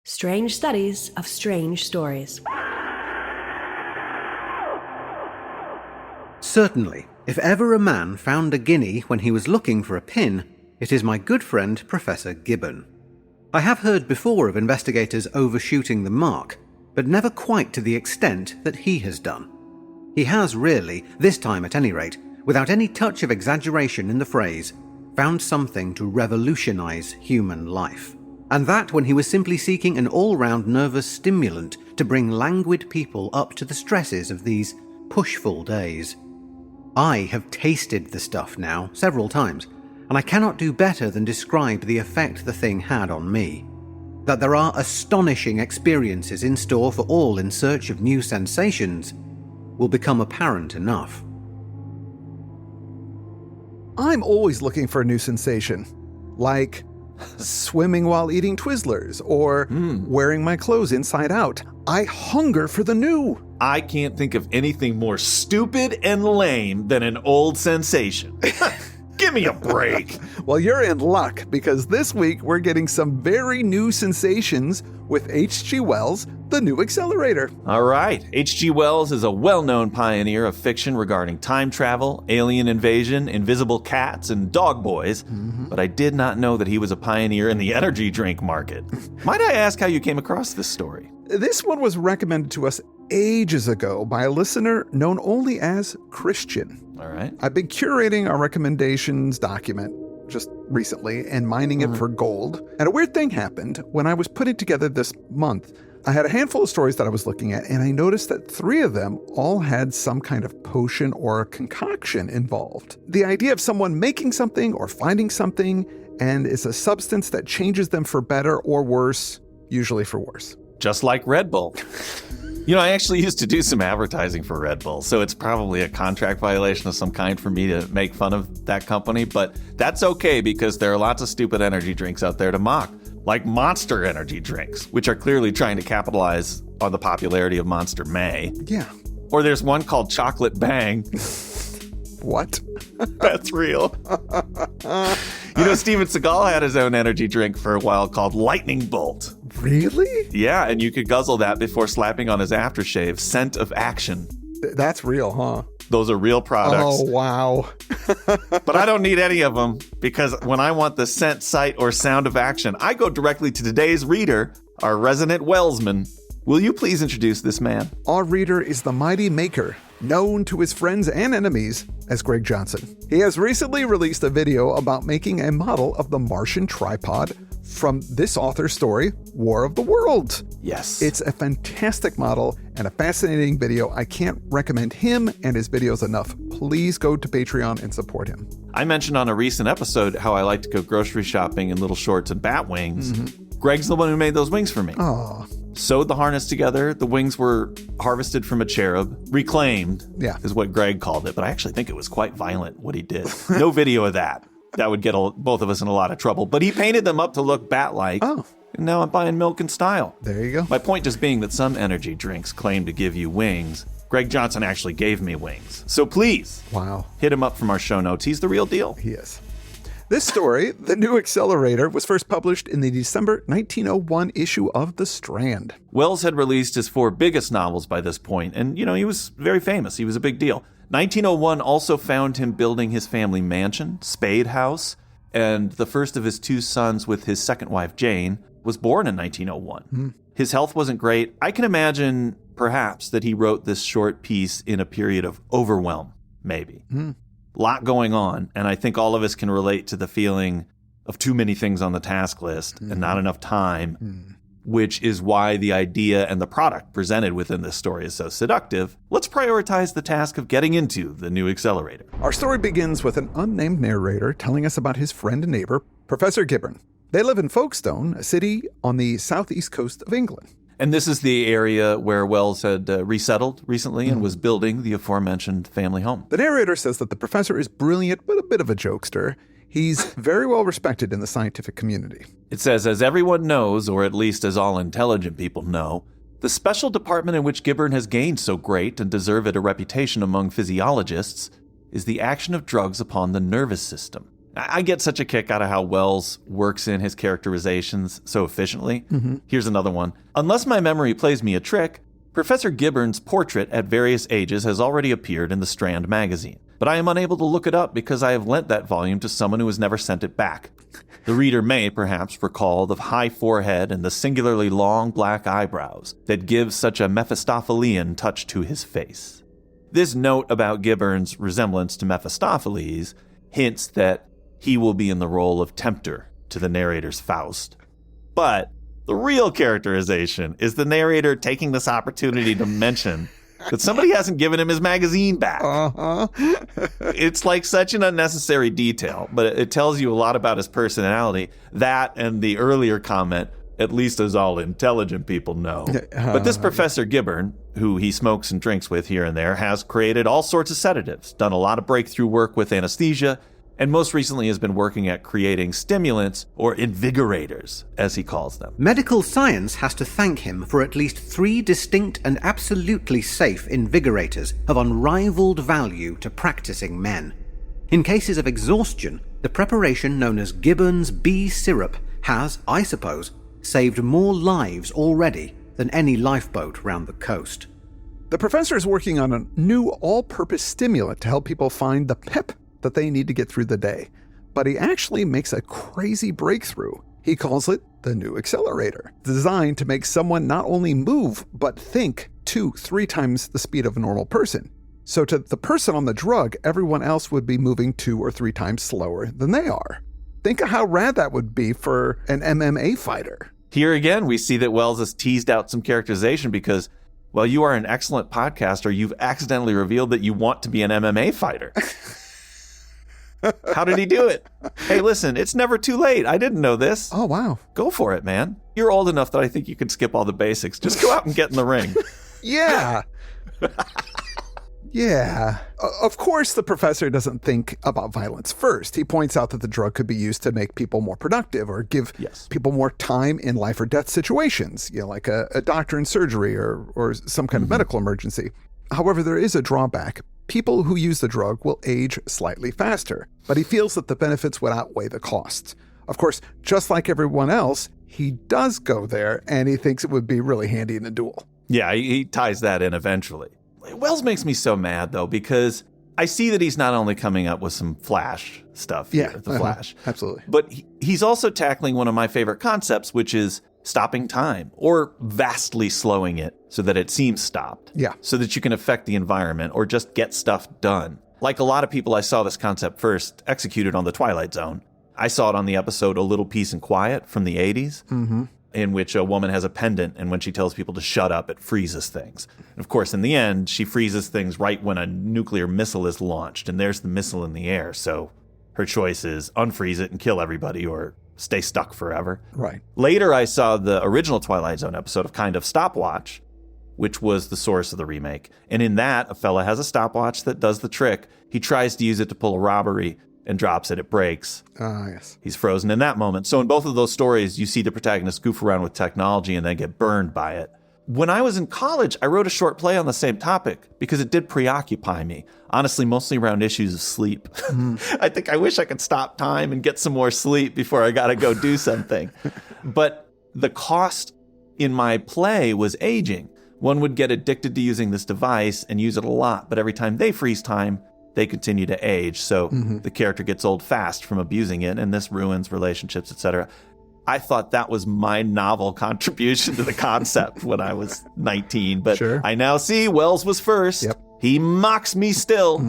Strange studies of strange stories. Certainly, if ever a man found a guinea when he was looking for a pin, it is my good friend Professor Gibbon. I have heard before of investigators overshooting the mark, but never quite to the extent that he has done. He has really, this time at any rate, without any touch of exaggeration in the phrase, found something to revolutionize human life. And that when he was simply seeking an all-round nervous stimulant to bring languid people up to the stresses of these pushful days. I have tasted the stuff now several times, and I cannot do better than describe the effect the thing had on me. That there are astonishing experiences in store for all in search of new sensations will become apparent enough. I'm always looking for a new sensation, like swimming while eating Twizzlers or wearing my clothes inside out. I hunger for the new. I can't think of anything more stupid and lame than an old sensation. Give me a break. Well, you're in luck, because this week we're getting some very new sensations with H.G. Wells' The New Accelerator. All right. H.G. Wells is a well-known pioneer of fiction regarding time travel, alien invasion, invisible cats, and dog boys. But I did not know that he was a pioneer in the energy drink market. Might I ask how you came across this story? This one was recommended to us ages ago by a listener known only as Christian. All right. I've been curating our recommendations document just recently and mining it for gold. And a weird thing happened when I was putting together this month. I had a handful of stories that I was looking at, and I noticed that 3 of them all had some kind of potion or a concoction involved. The idea of someone making something or finding something, and it's a substance that changes them for better or worse, usually for worse. Just like Red Bull. You know, I actually used to do some advertising for Red Bull, so it's probably a contract violation of some kind for me to make fun of that company, but that's okay because there are lots of stupid energy drinks out there to mock, like Monster energy drinks, which are clearly trying to capitalize on the popularity of Monster May. Yeah. Or there's one called Chocolate Bang. What? That's real. You know, Steven Seagal had his own energy drink for a while called Lightning Bolt. Really? Yeah, and you could guzzle that before slapping on his aftershave, Scent of Action. That's real, huh? Those are real products. Oh, wow. But I don't need any of them, because when I want the scent, sight, or sound of action, I go directly to today's reader, our resident Wellsman. Will you please introduce this man? Our reader is the mighty maker, known to his friends and enemies as Greg Johnson. He has recently released a video about making a model of the Martian tripod from this author's story, War of the Worlds. Yes. It's a fantastic model and a fascinating video. I can't recommend him and his videos enough. Please go to Patreon and support him. I mentioned on a recent episode how I like to go grocery shopping in little shorts and bat wings. Greg's the one who made those wings for me. Oh, Sewed the harness together. The wings were harvested from a cherub. Reclaimed, Yeah. is what Greg called it. But I actually think it was quite violent what he did. No video of that. That would get both of us in a lot of trouble. But he painted them up to look bat-like. Oh. And now I'm buying milk in style. there you go. My point just being that some energy drinks claim to give you wings. Greg Johnson actually gave me wings. So please, Wow. hit him up from our show notes. He's the real deal. He is. This story, The New Accelerator, was first published in the December 1901 issue of The Strand. Wells had released his 4 biggest novels by this point, and, you know, he was very famous. He was a big deal. 1901 also found him building his family mansion, Spade House, and the first of his 2 sons with his second wife, Jane, was born in 1901. His health wasn't great. I can imagine, perhaps, that he wrote this short piece in a period of overwhelm, maybe. Lot going on, and I think all of us can relate to the feeling of too many things on the task list and not enough time, which is why the idea and the product presented within this story is so seductive. Let's prioritize the task of getting into the new accelerator. Our story begins with an unnamed narrator telling us about his friend and neighbor, Professor Gibbon. They live in Folkestone, a city on the southeast coast of England. And this is the area where Wells had resettled recently and was building the aforementioned family home. The narrator says that the professor is brilliant, but a bit of a jokester. He's very well respected in the scientific community. It says, as everyone knows, or at least as all intelligent people know, the special department in which Gibbon has gained so great and deserved a reputation among physiologists is the action of drugs upon the nervous system. I get such a kick out of how Wells works in his characterizations so efficiently. Here's another one. Unless my memory plays me a trick, Professor Gibbon's portrait at various ages has already appeared in the Strand magazine, but I am unable to look it up because I have lent that volume to someone who has never sent it back. The reader may, perhaps, recall the high forehead and the singularly long black eyebrows that give such a Mephistophelian touch to his face. This note about Gibbon's resemblance to Mephistopheles hints that he will be in the role of tempter to the narrator's Faust. But the real characterization is the narrator taking this opportunity to mention that somebody hasn't given him his magazine back. It's like such an unnecessary detail, but it tells you a lot about his personality. That and the earlier comment, at least as all intelligent people know. But this Professor Gibbon, who he smokes and drinks with here and there, has created all sorts of sedatives, done a lot of breakthrough work with anesthesia, and most recently has been working at creating stimulants, or invigorators, as he calls them. Medical science has to thank him for at least 3 distinct and absolutely safe invigorators of unrivaled value to practicing men. In cases of exhaustion, the preparation known as Gibbon's bee syrup has, I suppose, saved more lives already than any lifeboat round the coast. The professor is working on a new all-purpose stimulant to help people find the pep that they need to get through the day. But he actually makes a crazy breakthrough. He calls it the new Accelerator, designed to make someone not only move, but think 2-3 times the speed of a normal person. So to the person on the drug, everyone else would be moving 2 or 3 times slower than they are. Think of how rad that would be for an MMA fighter. Here again, we see that Wells has teased out some characterization because, well, you are an excellent podcaster. You've accidentally revealed that you want to be an MMA fighter. How did he do it? Hey, listen, it's never too late. I didn't know this. Oh, wow. Go for it, man. You're old enough that I think you can skip all the basics. Just go out and get in the ring. Yeah. Yeah. Of course, the professor doesn't think about violence first. He points out that the drug could be used to make people more productive or give people more time in life or death situations, like a doctor in surgery or some kind of medical emergency. However, there is a drawback. People who use the drug will age slightly faster, but he feels that the benefits would outweigh the costs. Of course, just like everyone else, he does go there, and he thinks it would be really handy in a duel. Yeah, he ties that in eventually. Wells makes me so mad, though, because I see that he's not only coming up with some Flash stuff here, the Flash. Absolutely. But he's also tackling one of my favorite concepts, which is stopping time, or vastly slowing it so that it seems stopped. Yeah. So that you can affect the environment or just get stuff done. Like a lot of people, I saw this concept first executed on The Twilight Zone. I saw it on the episode A Little Peace and Quiet from the 80s, in which a woman has a pendant, and when she tells people to shut up, it freezes things. And of course, in the end, she freezes things right when a nuclear missile is launched, and there's the missile in the air. So her choice is unfreeze it and kill everybody, or stay stuck forever. Right. Later, I saw the original Twilight Zone episode of Kind of Stopwatch, which was the source of the remake. And in that, a fella has a stopwatch that does the trick. He tries to use it to pull a robbery and drops it. It breaks. Yes. He's frozen in that moment. So in both of those stories, you see the protagonist goof around with technology and then get burned by it. When I was in college, I wrote a short play on the same topic because it did preoccupy me. Honestly, mostly around issues of sleep. I think I wish I could stop time and get some more sleep before I got to go do something. But the cost in my play was aging. One would get addicted to using this device and use it a lot, but every time they freeze time, they continue to age. So the character gets old fast from abusing it, and this ruins relationships, etc. I thought that was my novel contribution to the concept when I was 19, but I now see Wells was first. Yep. He mocks me still.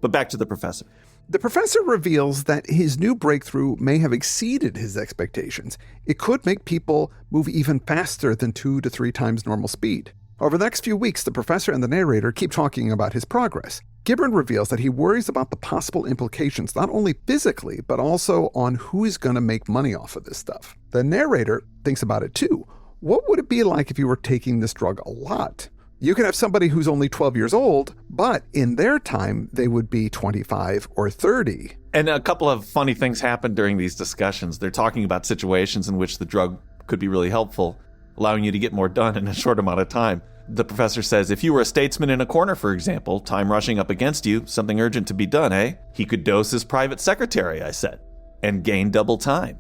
But back to the professor. The professor reveals that his new breakthrough may have exceeded his expectations. It could make people move even faster than 2 to 3 times normal speed. Over the next few weeks, the professor and the narrator keep talking about his progress. Gibbon reveals that he worries about the possible implications, not only physically, but also on who is going to make money off of this stuff. The narrator thinks about it too. What would it be like if you were taking this drug a lot? You can have somebody who's only 12 years old, but in their time, they would be 25 or 30. And a couple of funny things happen during these discussions. They're talking about situations in which the drug could be really helpful, allowing you to get more done in a short amount of time. The professor says, if you were a statesman in a corner, for example, time rushing up against you, something urgent to be done, eh? He could dose his private secretary, I said, and gain double time.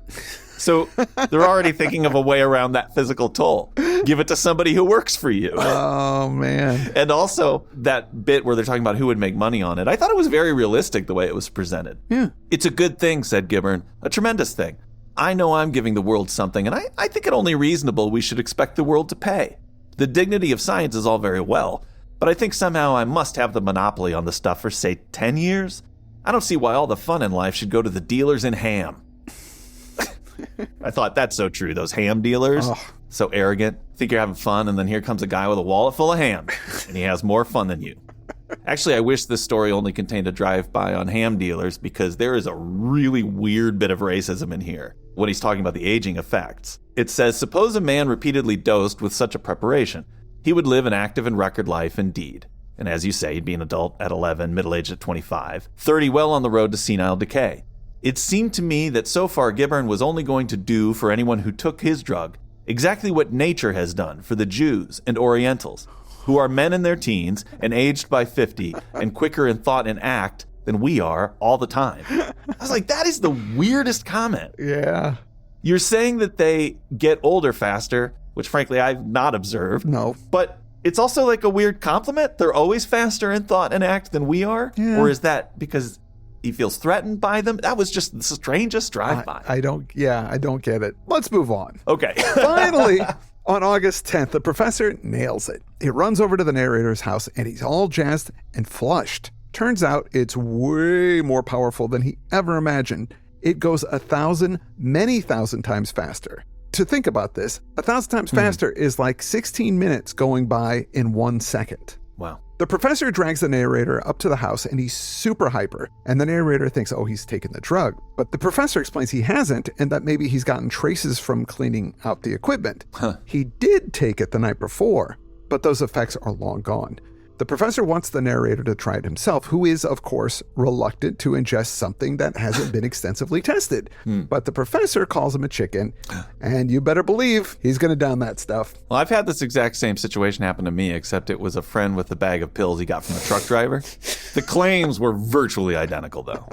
So they're already thinking of a way around that physical toll. Give it to somebody who works for you. Oh, man. And also that bit where they're talking about who would make money on it. I thought it was very realistic the way it was presented. Yeah. It's a good thing, said Gibbern, a tremendous thing. I know I'm giving the world something, and I think it only reasonable we should expect the world to pay. The dignity of science is all very well, but I think somehow I must have the monopoly on the stuff for, say, 10 years. I don't see why all the fun in life should go to the dealers in ham. I thought that's so true. Those ham dealers, so arrogant. Think you're having fun, and then here comes a guy with a wallet full of ham, and he has more fun than you. Actually, I wish this story only contained a drive-by on ham dealers, because there is a really weird bit of racism in here when he's talking about the aging effects. It says, suppose a man repeatedly dosed with such a preparation. He would live an active and record life indeed. And as you say, he'd be an adult at 11, middle-aged at 25, 30 well on the road to senile decay. It seemed to me that so far Gibbern was only going to do for anyone who took his drug exactly what nature has done for the Jews and Orientals, who are men in their teens and aged by 50 and quicker in thought and act than we are all the time. I was like, that is the weirdest comment. Yeah. You're saying that they get older faster, which frankly I've not observed. No. But it's also like a weird compliment. They're always faster in thought and act than we are? Yeah. Or is that because he feels threatened by them? That was just the strangest drive-by. I don't get it. Let's move on. Okay. Finally, on August 10th, the professor nails it. He runs over to the narrator's house, and he's all jazzed and flushed. Turns out it's way more powerful than he ever imagined. It goes 1,000, many thousand times faster. To think about this, 1,000 times faster is like 16 minutes going by in 1 second. Wow. The professor drags the narrator up to the house, and he's super hyper. And the narrator thinks, oh, he's taken the drug. But the professor explains he hasn't, and that maybe he's gotten traces from cleaning out the equipment. He did take it the night before, but those effects are long gone. The professor wants the narrator to try it himself, who is, of course, reluctant to ingest something that hasn't been extensively tested. But the professor calls him a chicken, and you better believe he's going to down that stuff. Well, I've had this exact same situation happen to me, except it was a friend with a bag of pills he got from a truck driver. The claims were virtually identical, though.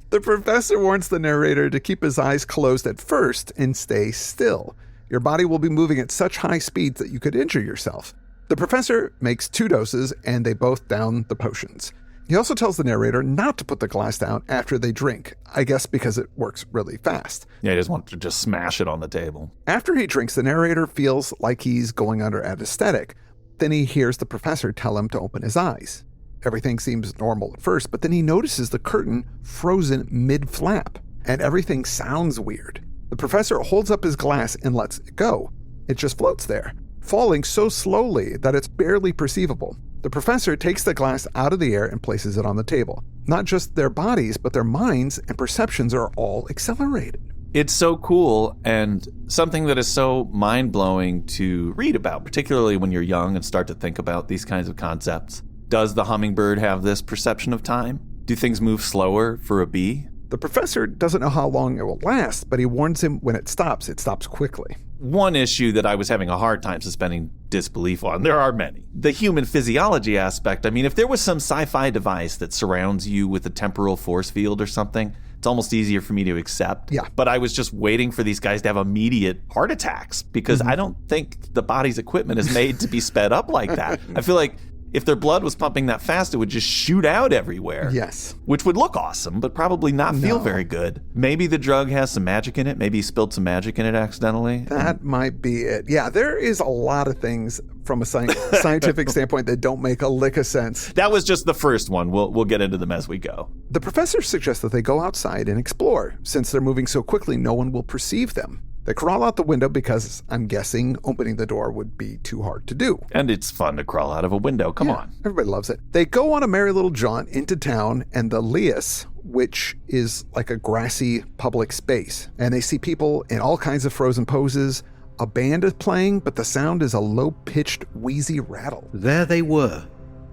The professor warns the narrator to keep his eyes closed at first and stay still. Your body will be moving at such high speeds that you could injure yourself. The professor makes 2 doses, and they both down the potions. He also tells the narrator not to put the glass down after they drink, I guess because it works really fast. Yeah, he doesn't want to just smash it on the table. After he drinks, the narrator feels like he's going under anesthetic. Then he hears the professor tell him to open his eyes. Everything seems normal at first, but then he notices the curtain frozen mid-flap, and everything sounds weird. The professor holds up his glass and lets it go. It just floats there, falling so slowly that it's barely perceivable. The professor takes the glass out of the air and places it on the table. Not just their bodies, but their minds and perceptions are all accelerated. It's so cool, and something that is so mind-blowing to read about, particularly when you're young and start to think about these kinds of concepts. Does the hummingbird have this perception of time? Do things move slower for a bee? The professor doesn't know how long it will last, but he warns him when it stops quickly. One issue that I was having a hard time suspending disbelief on, there are many. The human physiology aspect. I mean, if there was some sci-fi device that surrounds you with a temporal force field or something, it's almost easier for me to accept. Yeah. But I was just waiting for these guys to have immediate heart attacks because I don't think the body's equipment is made to be sped up like that. I feel like if their blood was pumping that fast, it would just shoot out everywhere. Yes. Which would look awesome, but probably not feel very good. Maybe the drug has some magic in it. Maybe he spilled some magic in it accidentally. That might be it. Yeah, there is a lot of things from a scientific standpoint that don't make a lick of sense. That was just the first one. We'll get into them as we go. The professor suggests that they go outside and explore. Since they're moving so quickly, no one will perceive them. They crawl out the window because I'm guessing opening the door would be too hard to do. And it's fun to crawl out of a window. Come on. Everybody loves it. They go on a merry little jaunt into town and the Lias, which is like a grassy public space. And they see people in all kinds of frozen poses. A band is playing, but the sound is a low-pitched, wheezy rattle. There they were,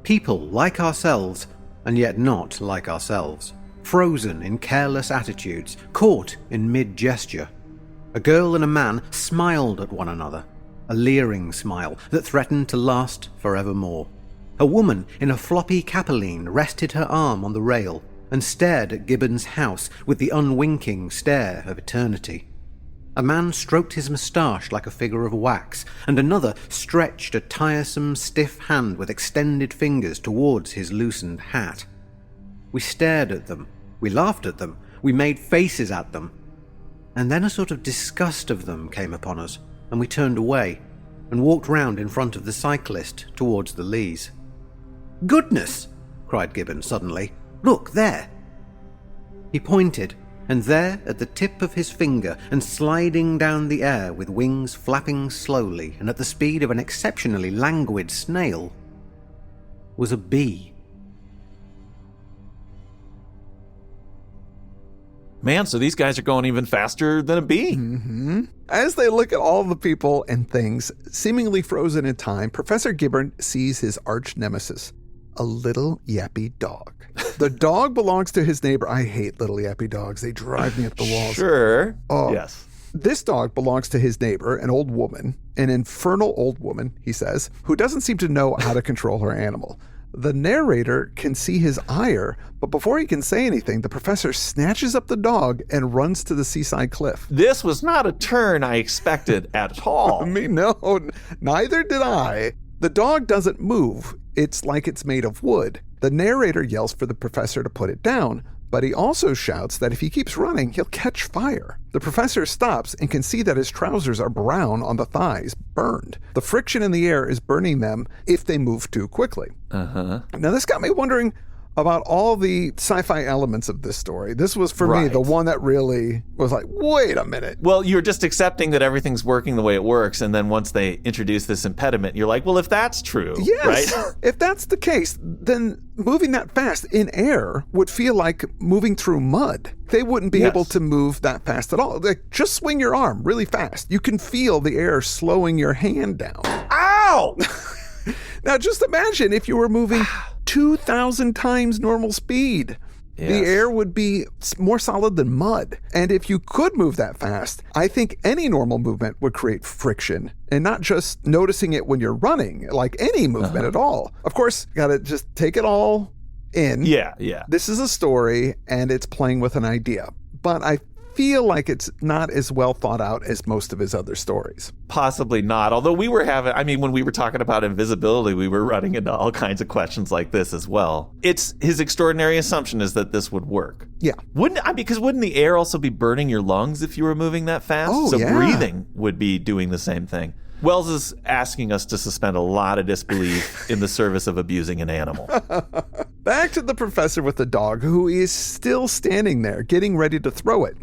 people like ourselves, and yet not like ourselves, frozen in careless attitudes, caught in mid-gesture. A girl and a man smiled at one another. a leering smile that threatened to last forevermore. A woman in a floppy capelline rested her arm on the rail and stared at Gibbon's house with the unwinking stare of eternity. A man stroked his moustache like a figure of wax, and another stretched a tiresome, stiff hand with extended fingers towards his loosened hat. We stared at them, we laughed at them, we made faces at them, and then a sort of disgust of them came upon us, and we turned away and walked round in front of the cyclist towards the Lees. "Goodness!" cried Gibbon suddenly. "Look, there!" He pointed, and there, at the tip of his finger and sliding down the air with wings flapping slowly and at the speed of an exceptionally languid snail, was a bee. Man, so these guys are going even faster than a bee. Mm-hmm. As they look at all the people and things seemingly frozen in time, Professor Gibbon sees his arch nemesis, a little yappy dog. The dog belongs to his neighbor. I hate little yappy dogs. They drive me up the walls. Sure. Oh. Yes. This dog belongs to his neighbor, an old woman, an infernal old woman, he says, who doesn't seem to know how to control her animal. The narrator can see his ire, but before he can say anything, the professor snatches up the dog and runs to the seaside cliff. This was not a turn I expected at all. Me, no, neither did I. The dog doesn't move. It's like it's made of wood. The narrator yells for the professor to put it down, but he also shouts that if he keeps running, he'll catch fire. The professor stops and can see that his trousers are brown on the thighs, burned. The friction in the air is burning them if they move too quickly. Now, this got me wondering about all the sci-fi elements of this story. This was, for me, the one that really was like, wait a minute. Well, you're just accepting that everything's working the way it works, and then once they introduce this impediment, you're like, well, if that's true, yes, right? If that's the case, then moving that fast in air would feel like moving through mud. They wouldn't be able to move that fast at all. Like, just swing your arm really fast. You can feel the air slowing your hand down. Ow! Now, just imagine if you were moving 2,000 times normal speed. Yes. The air would be more solid than mud. And if you could move that fast, I think any normal movement would create friction, and not just noticing it when you're running, like any movement at all. Of course, you gotta just take it all in. Yeah. This is a story, and it's playing with an idea. But I feel like it's not as well thought out as most of his other stories. Possibly not. Although when we were talking about invisibility, we were running into all kinds of questions like this as well. It's his extraordinary assumption is that this would work. Yeah. Because wouldn't the air also be burning your lungs if you were moving that fast? Oh, so yeah. Breathing would be doing the same thing. Wells is asking us to suspend a lot of disbelief in the service of abusing an animal. Back to the professor with the dog, who is still standing there, getting ready to throw it.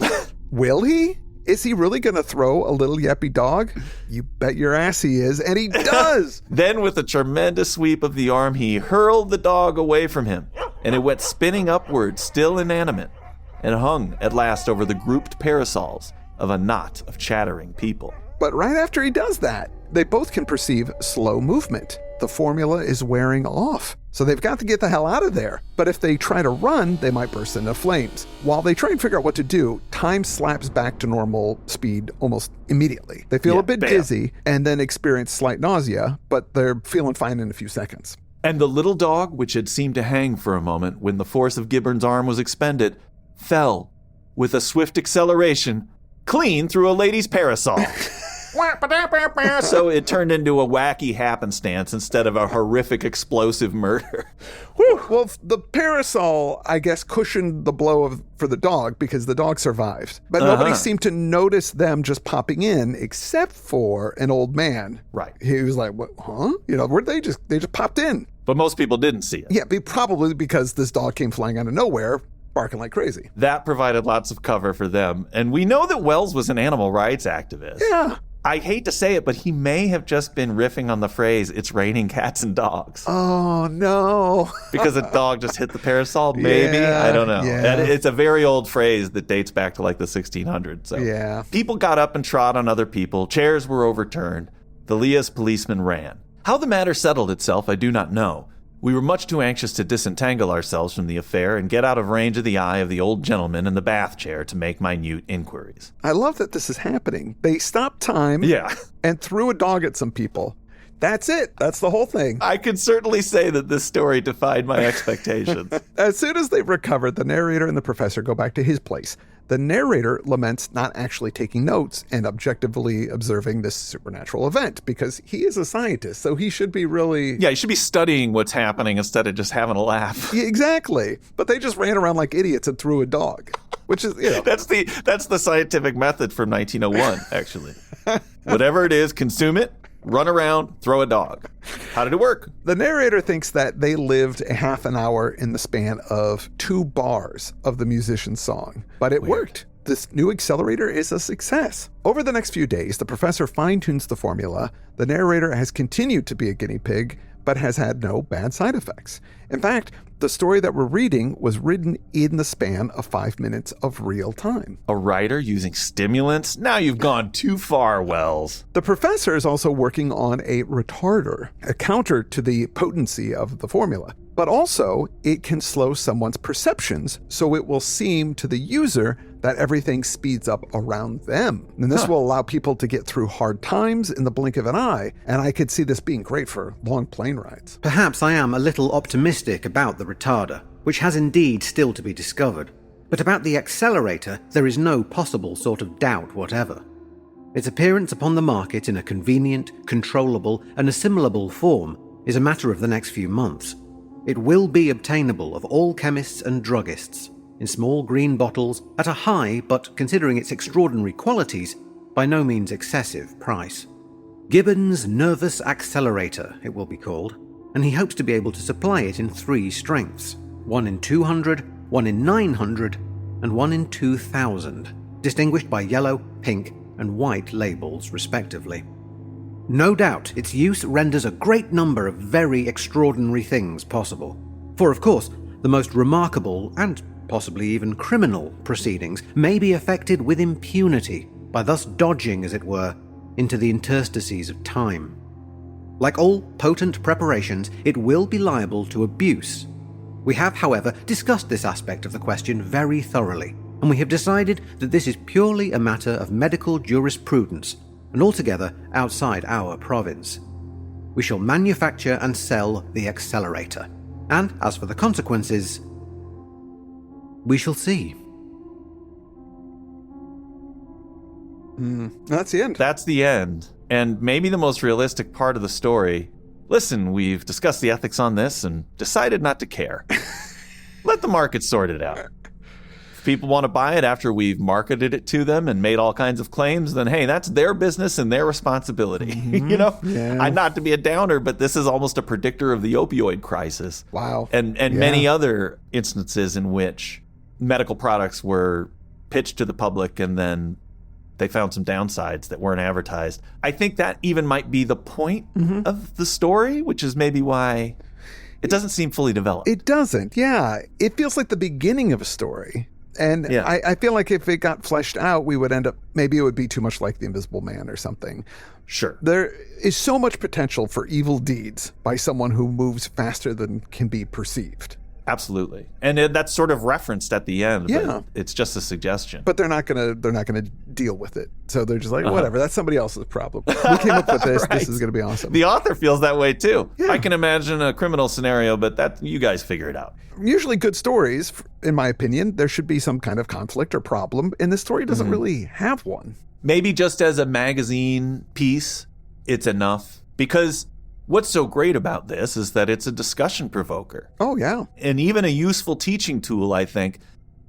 Will he? Is he really going to throw a little yappy dog? You bet your ass he is, and he does! Then with a tremendous sweep of the arm, he hurled the dog away from him, and it went spinning upward, still inanimate, and hung at last over the grouped parasols of a knot of chattering people. But right after he does that, they both can perceive slow movement. The formula is wearing off, so they've got to get the hell out of there. But if they try to run, they might burst into flames. While they try and figure out what to do, time slaps back to normal speed almost immediately. They feel a bit dizzy and then experience slight nausea, but they're feeling fine in a few seconds. And the little dog, which had seemed to hang for a moment when the force of Gibbon's arm was expended, fell with a swift acceleration clean through a lady's parasol. So it turned into a wacky happenstance instead of a horrific explosive murder. Whew. Well, the parasol, I guess, cushioned the blow for the dog because the dog survived. But nobody seemed to notice them just popping in except for an old man. Right. He was like, what, huh? Where'd they just popped in. But most people didn't see it. Yeah, probably because this dog came flying out of nowhere, barking like crazy. That provided lots of cover for them. And we know that Wells was an animal rights activist. Yeah. I hate to say it, but he may have just been riffing on the phrase, "It's raining cats and dogs." Oh, no. Because a dog just hit the parasol, maybe? Yeah, I don't know. yeah. And it's a very old phrase that dates back to like the 1600s. So Yeah. People got up and trod on other people. Chairs were overturned. The Leah's policeman ran. How the matter settled itself, I do not know. We were much too anxious to disentangle ourselves from the affair and get out of range of the eye of the old gentleman in the bath chair to make minute inquiries. I love that this is happening. They stopped time and threw a dog at some people. That's it. That's the whole thing. I can certainly say that this story defied my expectations. As soon as they've recovered, the narrator and the professor go back to his place. The narrator laments not actually taking notes and objectively observing this supernatural event because he is a scientist, so he should be really... Yeah, he should be studying what's happening instead of just having a laugh. Yeah, exactly. But they just ran around like idiots and threw a dog, which is, That's the scientific method from 1901, actually. Whatever it is, consume it, run around, throw a dog. How did it work? The narrator thinks that they lived a half an hour in the span of 2 bars of the musician's song, but it worked. This new accelerator is a success. Over the next few days, the professor fine-tunes the formula. The narrator has continued to be a guinea pig, but has had no bad side effects. In fact, the story that we're reading was written in the span of 5 minutes of real time. A writer using stimulants? Now you've gone too far, Wells. The professor is also working on a retarder, a counter to the potency of the formula. But also, it can slow someone's perceptions, so it will seem to the user that everything speeds up around them. And this will allow people to get through hard times in the blink of an eye, and I could see this being great for long plane rides. Perhaps I am a little optimistic about the retarder, which has indeed still to be discovered. But about the accelerator, there is no possible sort of doubt whatever. Its appearance upon the market in a convenient, controllable, and assimilable form is a matter of the next few months. It will be obtainable of all chemists and druggists, in small green bottles at a high, but considering its extraordinary qualities, by no means excessive price. Gibbon's Nervous Accelerator, it will be called, and he hopes to be able to supply it in 3 strengths, 1 in 200, 1 in 900, and 1 in 2000, distinguished by yellow, pink, and white labels respectively. No doubt its use renders a great number of very extraordinary things possible. For of course, the most remarkable and possibly even criminal proceedings may be effected with impunity by thus dodging, as it were, into the interstices of time. Like all potent preparations, it will be liable to abuse. We have, however, discussed this aspect of the question very thoroughly, and we have decided that this is purely a matter of medical jurisprudence and altogether outside our province. We shall manufacture and sell the accelerator, and as for the consequences, we shall see. That's the end. That's the end. And maybe the most realistic part of the story. Listen, we've discussed the ethics on this and decided not to care. Let the market sort it out. If people want to buy it after we've marketed it to them and made all kinds of claims, then hey, that's their business and their responsibility. Yeah. I'm not to be a downer, but this is almost a predictor of the opioid crisis. Wow. And many other instances in which medical products were pitched to the public and then they found some downsides that weren't advertised. I think that even might be the point of the story, which is maybe why it doesn't seem fully developed. It doesn't, yeah. It feels like the beginning of a story. And I feel like if it got fleshed out, we would end up, maybe it would be too much like The Invisible Man or something. Sure. There is so much potential for evil deeds by someone who moves faster than can be perceived. Absolutely. And that's sort of referenced at the end. Yeah. But it's just a suggestion. But they're not gonna deal with it. So they're just like, whatever, that's somebody else's problem. We came up with this. Right. This is gonna be awesome. The author feels that way too. Yeah. I can imagine a criminal scenario, but that you guys figure it out. Usually good stories, in my opinion, there should be some kind of conflict or problem, and this story doesn't really have one. Maybe just as a magazine piece, it's enough. Because what's so great about this is that it's a discussion provoker. Oh, yeah. And even a useful teaching tool, I think,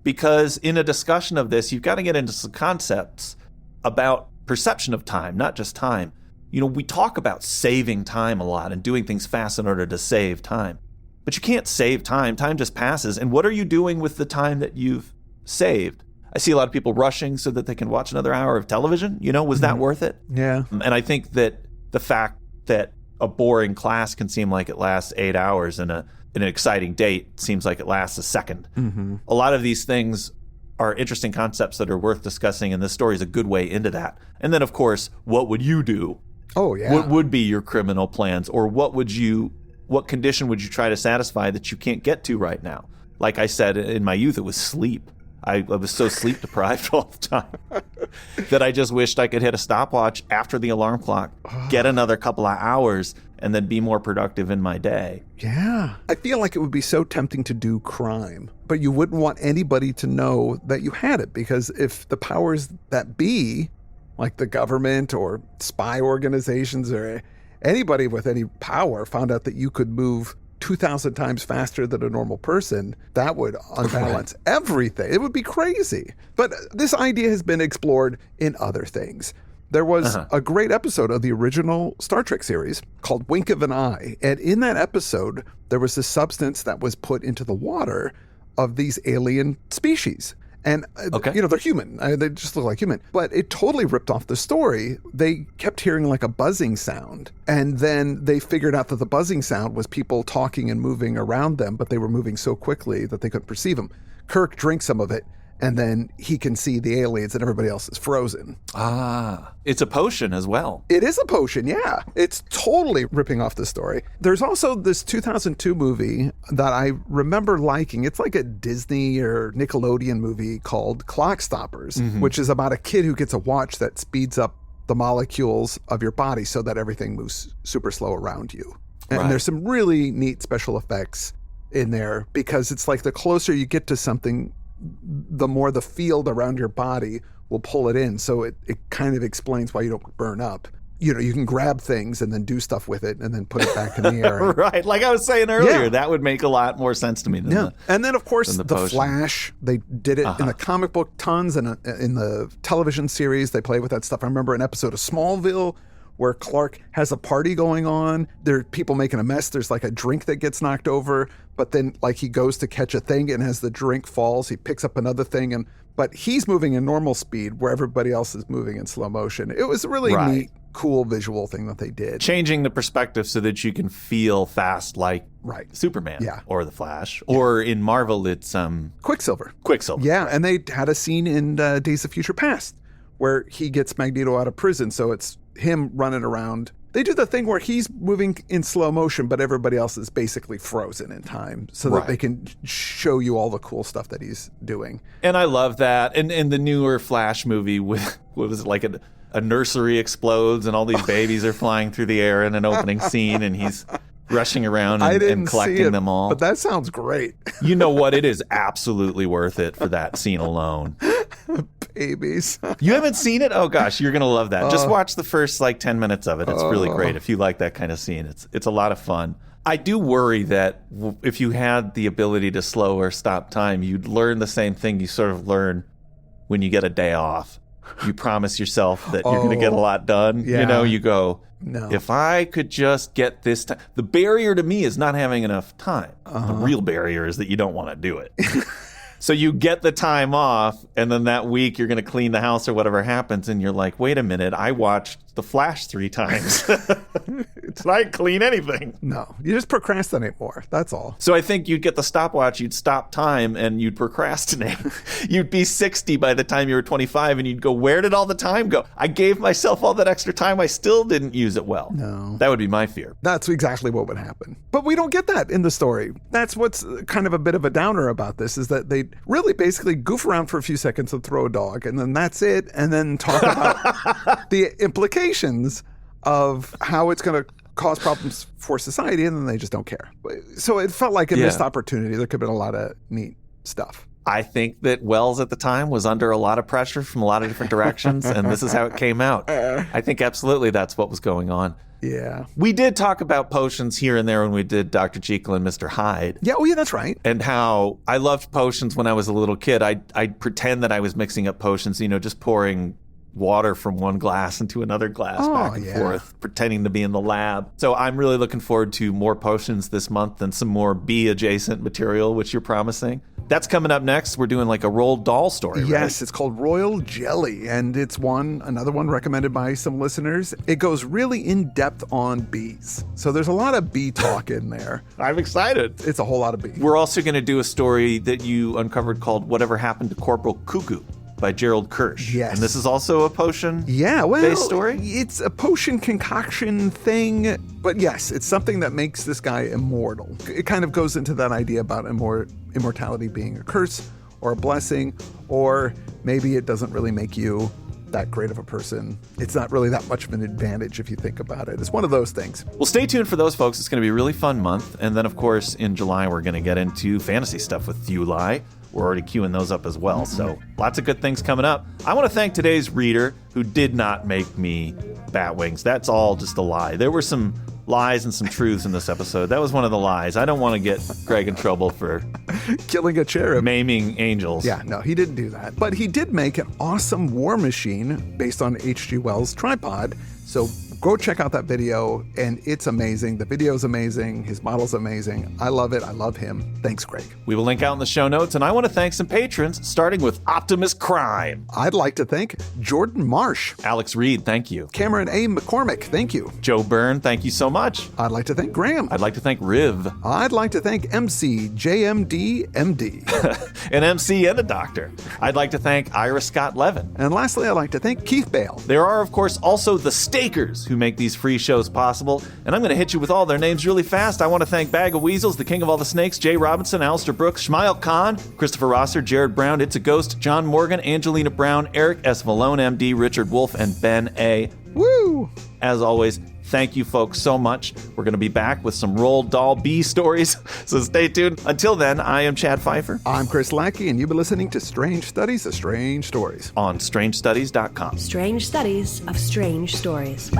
because in a discussion of this, you've got to get into some concepts about perception of time, not just time. You know, we talk about saving time a lot and doing things fast in order to save time. But you can't save time. Time just passes. And what are you doing with the time that you've saved? I see a lot of people rushing so that they can watch another hour of television. You know, was that worth it? Yeah. And I think that the fact that a boring class can seem like it lasts 8 hours and an exciting date seems like it lasts a second. A lot of these things are interesting concepts that are worth discussing, and this story is a good way into that. And then, of course, what would you do? Oh, yeah. What would be your criminal plans, or what would you what condition would you try to satisfy that you can't get to right now? Like I said, in my youth, it was sleep. I was so sleep deprived all the time that I just wished I could hit a stopwatch after the alarm clock, get another couple of hours, and then be more productive in my day. Yeah. I feel like it would be so tempting to do crime, but you wouldn't want anybody to know that you had it, because if the powers that be, like the government or spy organizations or anybody with any power, found out that you could move 2,000 times faster than a normal person, that would unbalance everything. It would be crazy. But this idea has been explored in other things. There was a great episode of the original Star Trek series called Wink of an Eye. And in that episode, there was this substance that was put into the water of these alien species. And, they're human. They just look like human. But it totally ripped off the story. They kept hearing like a buzzing sound. And then they figured out that the buzzing sound was people talking and moving around them, but they were moving so quickly that they couldn't perceive them. Kirk drinks some of it, and then he can see the aliens and everybody else is frozen. It's a potion as well. It is a potion, yeah. It's totally ripping off the story. There's also this 2002 movie that I remember liking. It's like a Disney or Nickelodeon movie called Clock Stoppers, which is about a kid who gets a watch that speeds up the molecules of your body so that everything moves super slow around you. And there's some really neat special effects in there, because it's like the closer you get to something, the more the field around your body will pull it in. So it kind of explains why you don't burn up. You can grab things and then do stuff with it and then put it back in the air. Right. Like I was saying earlier, that would make a lot more sense to me than and then, of course, the potion. Flash. They did it in the comic book tons, and in the television series, they play with that stuff. I remember an episode of Smallville where Clark has a party going on. There are people making a mess. There's like a drink that gets knocked over, but then like he goes to catch a thing, and as the drink falls, he picks up another thing, but he's moving in normal speed where everybody else is moving in slow motion. It was a really neat, cool visual thing that they did. Changing the perspective so that you can feel fast like Superman or the Flash. Or in Marvel, it's Quicksilver. Yeah, and they had a scene in Days of Future Past where he gets Magneto out of prison, so it's him running around. They do the thing where he's moving in slow motion, but everybody else is basically frozen in time so that they can show you all the cool stuff that he's doing. And I love that. And in the newer Flash movie, with what was it, like a nursery explodes and all these babies are flying through the air in an opening scene, and he's rushing around and collecting them all. But that sounds great. You know what? It is absolutely worth it for that scene alone. Babies. You haven't seen it? Oh gosh, you're gonna love that. Just watch the first 10 minutes of it. It's really great. If you like that kind of scene, it's a lot of fun. I do worry that if you had the ability to slow or stop time, you'd learn the same thing you sort of learn when you get a day off. You promise yourself that you're gonna get a lot done. Yeah. You go, no. If I could just get this time. The barrier to me is not having enough time. The real barrier is that you don't want to do it. So you get the time off, and then that week you're going to clean the house or whatever happens, and you're like, wait a minute, I watched The Flash 3 times. Did I clean anything? No, you just procrastinate more. That's all. So I think you'd get the stopwatch, you'd stop time, and you'd procrastinate. You'd be 60 by the time you were 25, and you'd go, where did all the time go? I gave myself all that extra time. I still didn't use it well. No. That would be my fear. That's exactly what would happen. But we don't get that in the story. That's what's kind of a bit of a downer about this, is that they really basically goof around for a few seconds and throw a dog, and then that's it, and then talk about the implications of how it's going to cause problems for society, and then they just don't care. So it felt like a missed opportunity. There could have been a lot of neat stuff. I think that Wells at the time was under a lot of pressure from a lot of different directions, and this is how it came out. I think absolutely that's what was going on. Yeah. We did talk about potions here and there when we did Dr. Jekyll and Mr. Hyde. Yeah, oh yeah, that's right. And how I loved potions when I was a little kid. I'd pretend that I was mixing up potions, just pouring water from one glass into another glass back and forth, pretending to be in the lab. So I'm really looking forward to more potions this month and some more bee-adjacent material, which you're promising. That's coming up next. We're doing like a Roald Dahl story, right? Yes, it's called Royal Jelly, and it's another one recommended by some listeners. It goes really in-depth on bees. So there's a lot of bee talk in there. I'm excited. It's a whole lot of bees. We're also going to do a story that you uncovered called Whatever Happened to Corporal Cuckoo by Gerald Kirsch. Yes. And this is also a potion based story? It's a potion concoction thing, but yes, it's something that makes this guy immortal. It kind of goes into that idea about immortality being a curse or a blessing, or maybe it doesn't really make you that great of a person. It's not really that much of an advantage if you think about it. It's one of those things. Well, stay tuned for those, folks. It's going to be a really fun month. And then, of course, in July, we're going to get into fantasy stuff with Thulai. We're already queuing those up as well. So lots of good things coming up. I want to thank today's reader who did not make me bat wings. That's all just a lie. There were some lies and some truths in this episode. That was one of the lies. I don't want to get Greg in trouble for killing a cherub, maiming angels. Yeah, no, he didn't do that. But he did make an awesome war machine based on H.G. Wells' tripod. So go check out that video, and it's amazing. The video's amazing. His model's amazing. I love it. I love him. Thanks, Greg. We will link out in the show notes, and I want to thank some patrons, starting with Optimus Crime. I'd like to thank Jordan Marsh. Alex Reed, thank you. Cameron A. McCormick, thank you. Joe Byrne, thank you so much. I'd like to thank Graham. I'd like to thank Riv. I'd like to thank MC JMD MD. An MC and a doctor. I'd like to thank Ira Scott Levin. And lastly, I'd like to thank Keith Bale. There are, of course, also the Stakers who make these free shows possible, and I'm going to hit you with all their names really fast. I want to thank Bag of Weasels, the King of All the Snakes, Jay Robinson, Alistair Brooks, Shmail Khan, Christopher Rosser, Jared Brown, It's a Ghost, John Morgan, Angelina Brown, Eric S. Malone, MD, Richard Wolf, and Ben A. Woo! As always, thank you folks so much. We're going to be back with some Roald Dahl B stories, so stay tuned. Until then, I am Chad Pfeiffer. I'm Chris Lackey, and you've been listening to Strange Studies of Strange Stories on strangestudies.com. Strange Studies of Strange Stories.